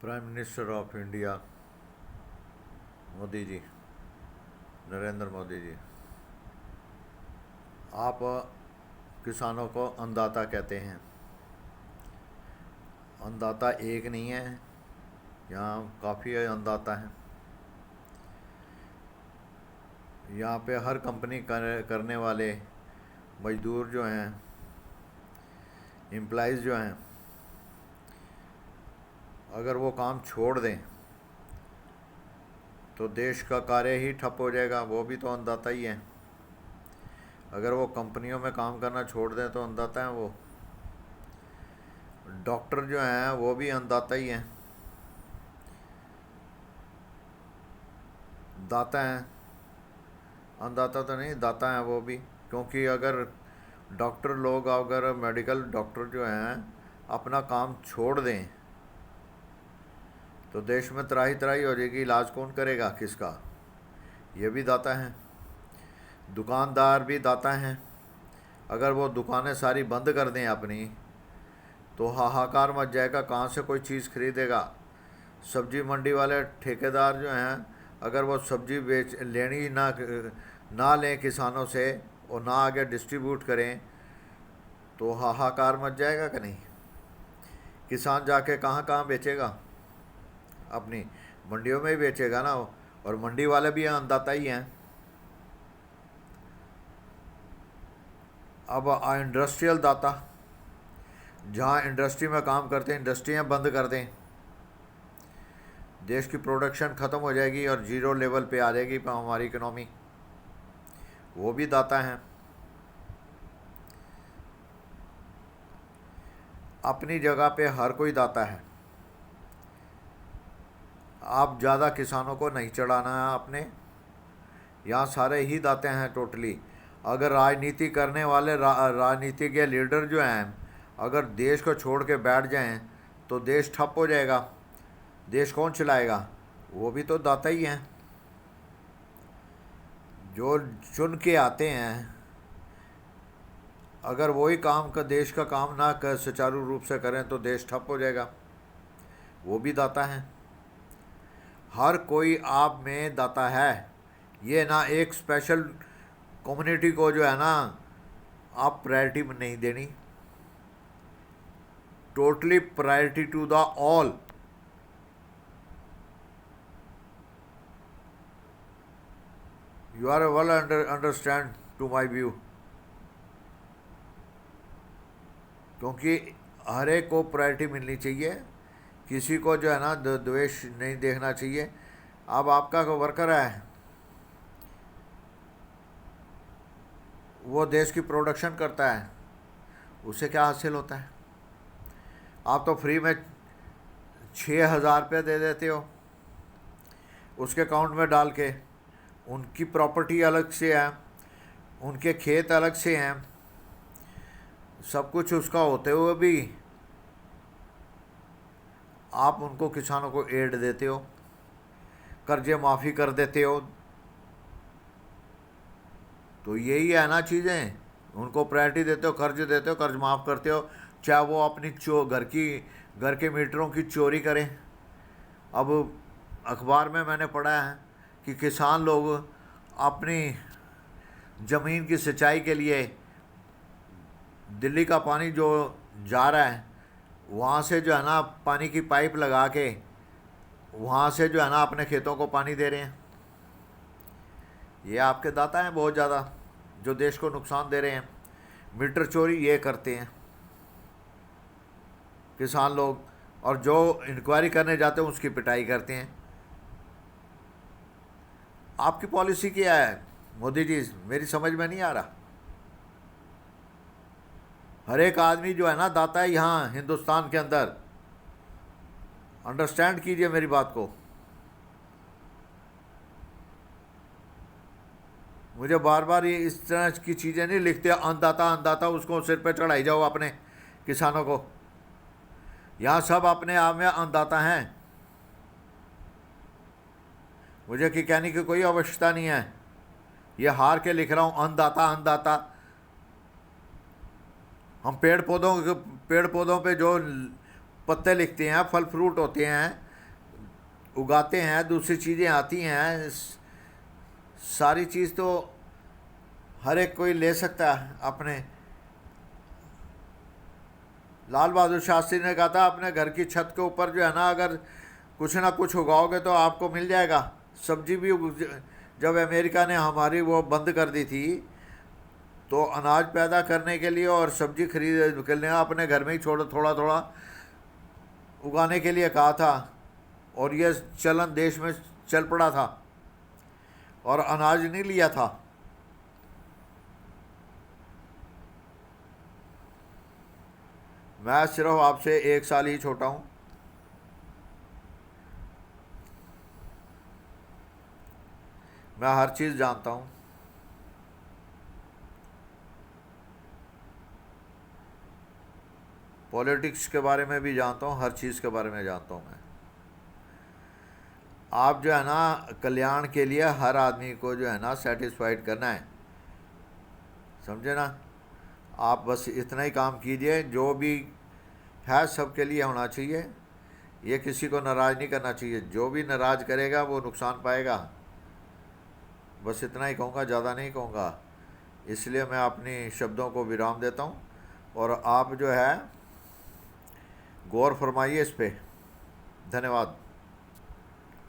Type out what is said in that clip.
Prime minister of India Modi ji, Narendra Modi ji, आप किसानों को अन्नदाता कहते हैं। अन्नदाता एक नहीं है, यहाँ काफ़ी अन्नदाता हैं। यहाँ पे हर कंपनी करने वाले मजदूर जो हैं, एम्प्लॉइज़ जो हैं, अगर वो काम छोड़ दें तो देश का कार्य ही ठप हो जाएगा। वो भी तो अन्नदाता ही हैं। अगर वो कंपनियों में काम करना छोड़ दें तो अन्नदाता हैं वो। डॉक्टर जो हैं वो भी अन्नदाता ही हैं, दाता हैं। अन्नदाता तो नहीं, दाता हैं वो भी। क्योंकि अगर डॉक्टर लोग, अगर मेडिकल डॉक्टर जो हैं अपना काम छोड़ दें तो देश में त्राही त्राही हो जाएगी। इलाज कौन करेगा किसका? ये भी दाता हैं। दुकानदार भी दाता हैं। अगर वो दुकानें सारी बंद कर दें अपनी तो हाहाकार मच जाएगा, कहाँ से कोई चीज़ खरीदेगा। सब्जी मंडी वाले ठेकेदार जो हैं, अगर वो सब्जी बेच लेनी ना लें किसानों से और ना आगे डिस्ट्रीब्यूट करें तो हाहाकार मच जाएगा कि नहीं? किसान जाके कहाँ कहाँ बेचेगा? अपनी मंडियों में ही बेचेगा ना। और मंडी वाले भी अन्नदाता ही हैं। अब इंडस्ट्रियल दाता, जहाँ इंडस्ट्री में काम करते हैं, इंडस्ट्रियाँ बंद कर दें, देश की प्रोडक्शन ख़त्म हो जाएगी और जीरो लेवल पे आ जाएगी हमारी इकोनॉमी। वो भी दाता हैं। अपनी जगह पे हर कोई दाता है। आप ज़्यादा किसानों को नहीं चढ़ाना है आपने। यहाँ सारे ही दाते हैं टोटली। अगर राजनीति करने वाले राजनीतिज्ञ लीडर जो हैं अगर देश को छोड़ के बैठ जाएं तो देश ठप हो जाएगा। देश कौन चलाएगा? वो भी तो दाता ही हैं। जो चुन के आते हैं, अगर वही काम का देश का काम ना कर सुचारू रूप से करें तो देश ठप हो जाएगा। वो भी दाता हैं। हर कोई आप में दाता है। ये ना एक स्पेशल कम्युनिटी को जो है ना आप प्रायोरिटी में नहीं देनी। Totally priority to the all. You are well understand to my view. क्योंकि हर एक को प्रायोरिटी मिलनी चाहिए। किसी को जो है ना द्वेष नहीं देखना चाहिए। अब आपका को वर्कर है, वो देश की प्रोडक्शन करता है, उससे क्या हासिल होता है? आप तो फ्री में 6,000 रुपये दे देते हो उसके अकाउंट में डाल के। उनकी प्रॉपर्टी अलग से है, उनके खेत अलग से हैं, सब कुछ उसका होते हुए भी आप उनको, किसानों को एड देते हो, कर्जे माफ़ी कर देते हो। तो यही है ना चीज़ें। उनको प्रायोरिटी देते हो, कर्ज देते हो, कर्ज माफ़ करते हो, चाहे वो अपनी घर के मीटरों की चोरी करें। अब अखबार में मैंने पढ़ा है कि किसान लोग अपनी ज़मीन की सिंचाई के लिए दिल्ली का पानी जो जा रहा है वहाँ से जो है ना पानी की पाइप लगा के वहाँ से जो है ना अपने खेतों को पानी दे रहे हैं। ये आपके दाता हैं बहुत ज़्यादा, जो देश को नुकसान दे रहे हैं। मीटर चोरी ये करते हैं किसान लोग, और जो इंक्वायरी करने जाते हैं उसकी पिटाई करते हैं। आपकी पॉलिसी क्या है मोदी जी? मेरी समझ में नहीं आ रहा। हर एक आदमी जो है ना दाता है यहाँ हिंदुस्तान के अंदर। अंडरस्टैंड कीजिए मेरी बात को। मुझे बार बार ये इस तरह की चीज़ें नहीं लिखते अन्नदाता अन्नदाता, उसको सिर पे चढ़ाई जाओ अपने किसानों को। यहाँ सब अपने आप में अन्नदाता हैं। मुझे कि कहने की कोई आवश्यकता नहीं है। ये हार के लिख रहा हूँ अन्नदाता अन्नदाता। हम पेड़ पौधों पे जो पत्ते लिखते हैं, फल फ्रूट होते हैं, उगाते हैं, दूसरी चीज़ें आती हैं, सारी चीज़ तो हर एक कोई ले सकता है अपने। लाल बहादुर शास्त्री ने कहा था अपने घर की छत के ऊपर जो है ना, अगर कुछ ना कुछ उगाओगे तो आपको मिल जाएगा। सब्जी भी जब अमेरिका ने हमारी वो बंद कर दी थी, तो अनाज पैदा करने के लिए और सब्जी खरीद के लिए अपने घर में ही थोड़ा थोड़ा उगाने के लिए कहा था, और ये चलन देश में चल पड़ा था और अनाज नहीं लिया था। मैं सिर्फ आपसे 1 साल ही छोटा हूँ। मैं हर चीज़ जानता हूँ। पॉलिटिक्स के बारे में भी जानता हूँ, हर चीज़ के बारे में जानता हूँ मैं। आप जो है ना, कल्याण के लिए हर आदमी को जो है ना सेटिस्फाइड करना है, समझे ना। आप बस इतना ही काम कीजिए, जो भी है सबके लिए होना चाहिए। ये किसी को नाराज़ नहीं करना चाहिए, जो भी नाराज़ करेगा वो नुकसान पाएगा। बस इतना ही कहूँगा, ज़्यादा नहीं कहूँगा। इसलिए मैं अपनी शब्दों को विराम देता हूँ, और आप जो है गौर फरमाइए इस पे। धन्यवाद।